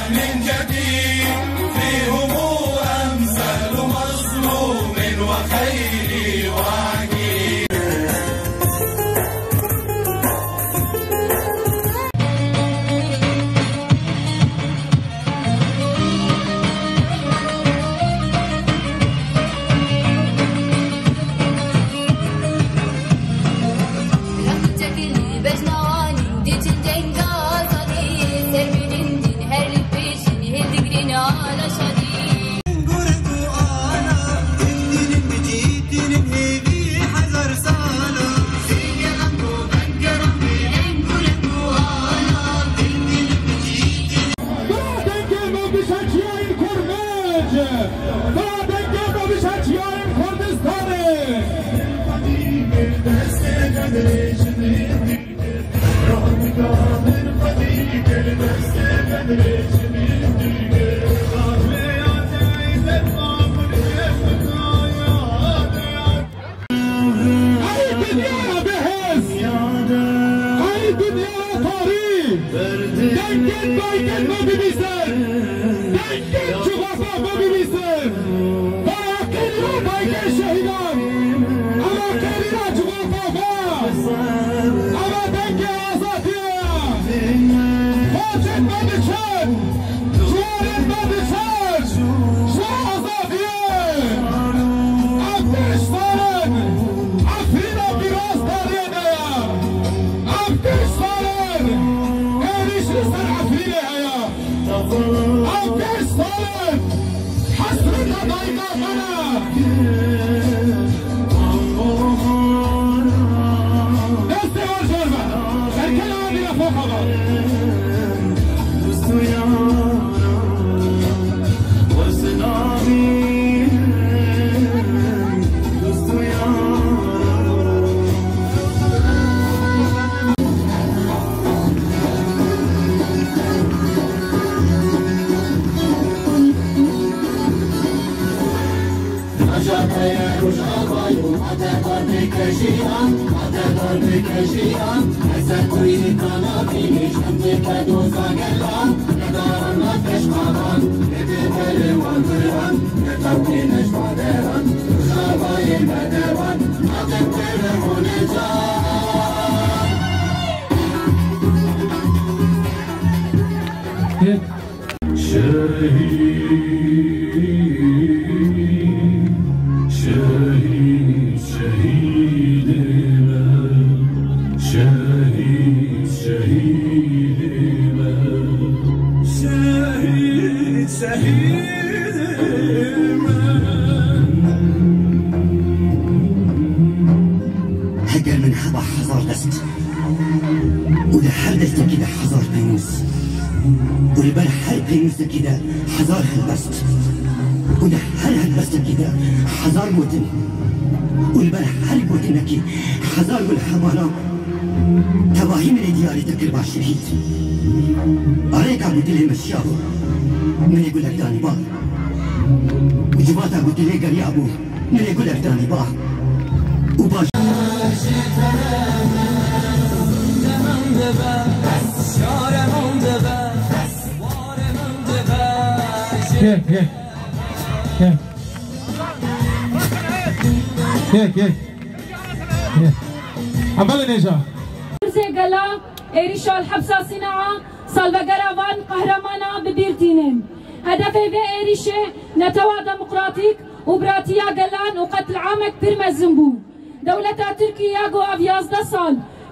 من جديد فيهم أمثال مظلوم وخير وعجيب.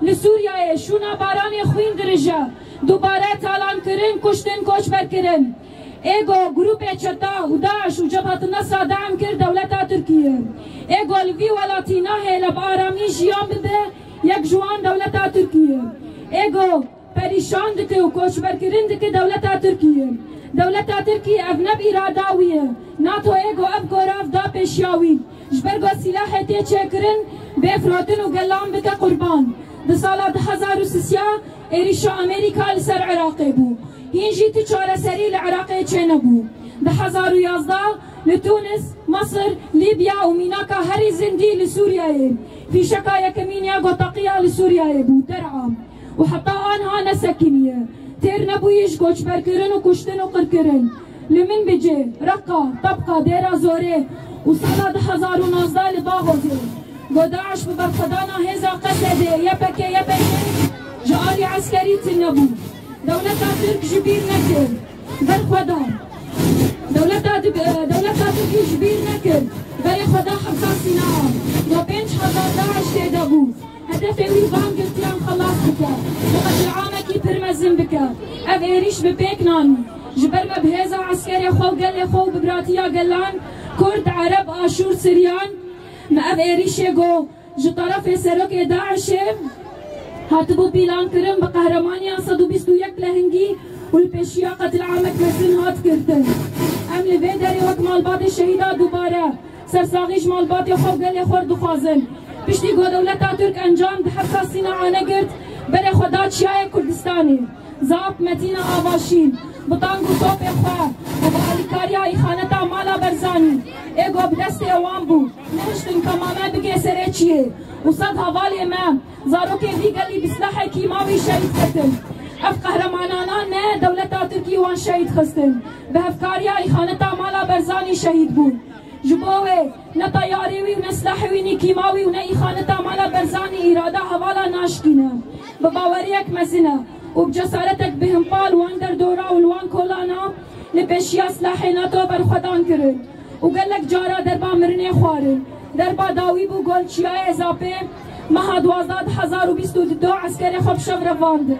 لسوريا شونا باران خوين درجة دوباره تالان کرن کشتن کوچ برکرن ایگو گروپ چتا و داعش و جبهة النصر دعم کرد دولت ترکیه ایگو الوی ولاتینا هلب آرامی جیان بده یک جوان دولت ترکیه ایگو پریشان دکه و کوچ برکرن دکه دولت ترکیه دولت ترکیه اغنب اراداویه ناتو ایگو اب گراف دا پیشیاوی جبرگو سلاح تی چکرن بفراتن و گلام بکه قربان ده سال 2003 ایریشا امریکا لسر عراقی بو هینجی تی چاره سری لعراقی چه نبو ده 2011 لتونس مصر ليبيا وميناكا هري زندي لسوريا في شكايا كمينيا قطقية لسوريا بو درعا وحتى انها نسكنية تیر نبویش گوچبر کرن و کشتن و قر کرن لمن بجه رقا طبقا دیرا زوره و سالا 2019 لباغوزه گوداعش ببرخدانا هزا قسده يبكي جاري عسكري تنبو دولتا ترك جبير نكر برخدا دولتا تركي جبير نكر برخدا حبسا صناعة وبينش حضار داعش تدبو هدفي ويبان قلتيان خلاص بكا وقت العامكي برمزن بكا اف ايريش ببيك نانو جبر ما بهزا عسكري خو قال خو ببراتيا قلان كرد عرب اشور سريان ما اف ايريش يقو جو طرف سرك داعش هاتبو بيلان كرم بقهرمانيا 121 لهنجي والبشيا قتل عامك مزن هات كرتن ام لفيدري وقت مالبات الشهيدة دوباره سرساغيش مالبات يخوف قال خورد وخازن بشتي قو دولتا ترك انجام دحبسا صناعة نقرت بري خدات شاية كردستاني زاب متينة آواشين بطانقو صوب اخوة وبالكاريا اخانتا مالا برزاني ايقو بدست اوان بو نهشتن كماما بقي سريتشيه وصد هوالي ما زاروكي في قال لي بسلاحي كيماوي شهيد ختن اف قهرمانانا نه دولتا تركي وان شهيد خستن بهفكاريا اخانتا مالا برزاني شهيد بون جبوه نه طياريوي ونه سلاحوي نه كيماوي ونه اخانتا مالا برزاني اراده هوالا ناشكينه بباوريك مزنه وبجسارتك بهمبال وان دردورا والوان كولانا لبشيا سلاحي ناتو برخدان كرن وقال لك جارا دربا مرني خوارن دربا داوي بو قول چيا اضافه مها 2022 عسكري خب شغر واند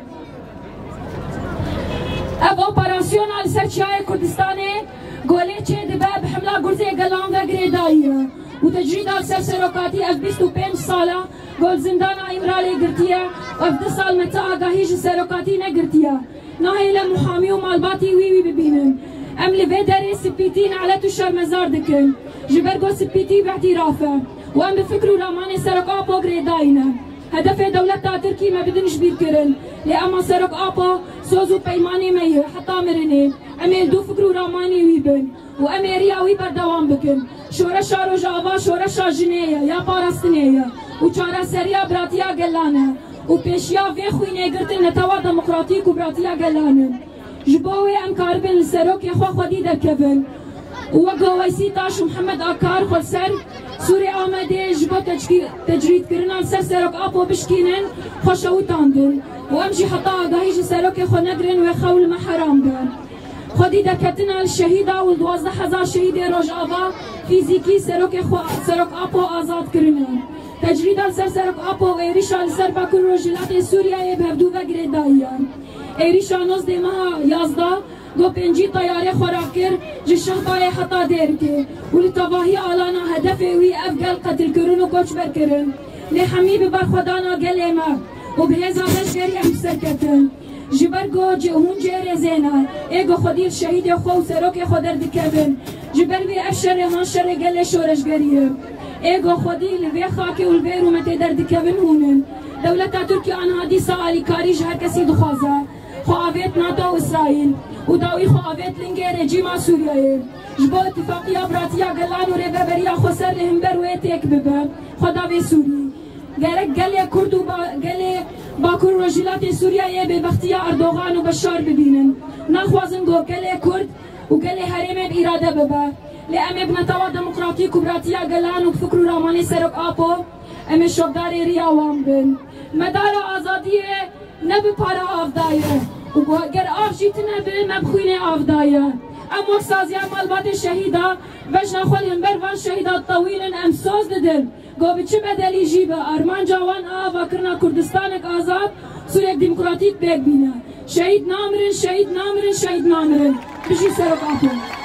اف اوپراسيونال سرچاي كردستاني قولي چه دبا بحمله گرزي قلان و گريدايه وتجريد سرسروكاتي اف 25 ساله قول زندانا امرالي قرتيه واف 2 سال متى اگاهيش سروكاتي نقرتيه ناهي لمحامي ومالباتي ويوي ببينن ام لفيدري سبيتين على تشار مزار دكن جبرقو سبيتي باعترافه وام بفكروا راماني سرق ابو غريداينا هدف دولتا تركي ما بدنش بير كرن لأما سرق ابو سوزو بيماني ميه حتى مرني امي دو فكروا راماني ويبن وامي رياوي بردوام بكن شورشا روجاوا شورشا جنيه يا باراستنيه وچارا سريا براتيا قلانه وبيشيا في خوينه قرتن نتوا ديمقراطيك وبراتيا قلانه جبوي ام كاربن السروك يا خو خدي دكبن وقويسي تاش محمد اكار خسر سوري آمده جبو تجريد كرنا سرسروك ابو بشكينن خوشو تاندن وامجي حتى اگاهيش سروك خو نگرن و خول ما حرام دن خدي دكتنا الشهيدة والدوازده هزار شهيد روجاوا فيزيكي سروك ابو آزاد كرنن تجريد سرسروك ابو ايريشان سر باكر روجلات سوريا يبهدو و گريدايان ایریشانوز دیما یازده گو پنجی طیاره خراب کر جشهبای حتا دیر که ولی تواهی آلانا هدف وی افگل قتل کرن و کوچ بر کرن لحمی ببر خدانا گل اما و بهزا بشگری امسر کتن جبر گو جهون جیر زینا ایگو خودی شهید خو سروک خودر دکبن جبر وی افشر هان شر گل شورش گریه ایگو خودی لوی خاکی و البیرو متی در دکبن هونن دولتا تركيا أنا هادي سالي كاريج هر كسي دخوازه خواهت ناتو إسرائيل وداوي خواهت لنجي رجيما سوريا جبو اتفاقيا براتيا قلان و ريبابريا خسر لهم برويتك ببا خداوي سوري غيرك قلي كرد قلي باكر رجلات سوريا ببختيا أردوغان وبشار ببينن ناخوازن قو قلي كرد وقلي هريم بإرادة ببا لأمي بنتوا ديمقراطيك وبراتيا قلان وبفكروا راماني سرق آبو أمي شبداري رياوان بن مدار آزادیه نبی پارا آفدایه و اگر آف جیت نبی مبخوینه آفدایه ام وکسازی مالبات شهیده بجنا خول همبر وان شهیده طویل ام سوز ددن گو بچه بدلی جیبه ارمان جوان آوا کرنا کردستانک آزاد سوریک دیمقراطیک بیگ بینه شهید نامرن شهید نامرن شهید نامرن بشی سرک آفن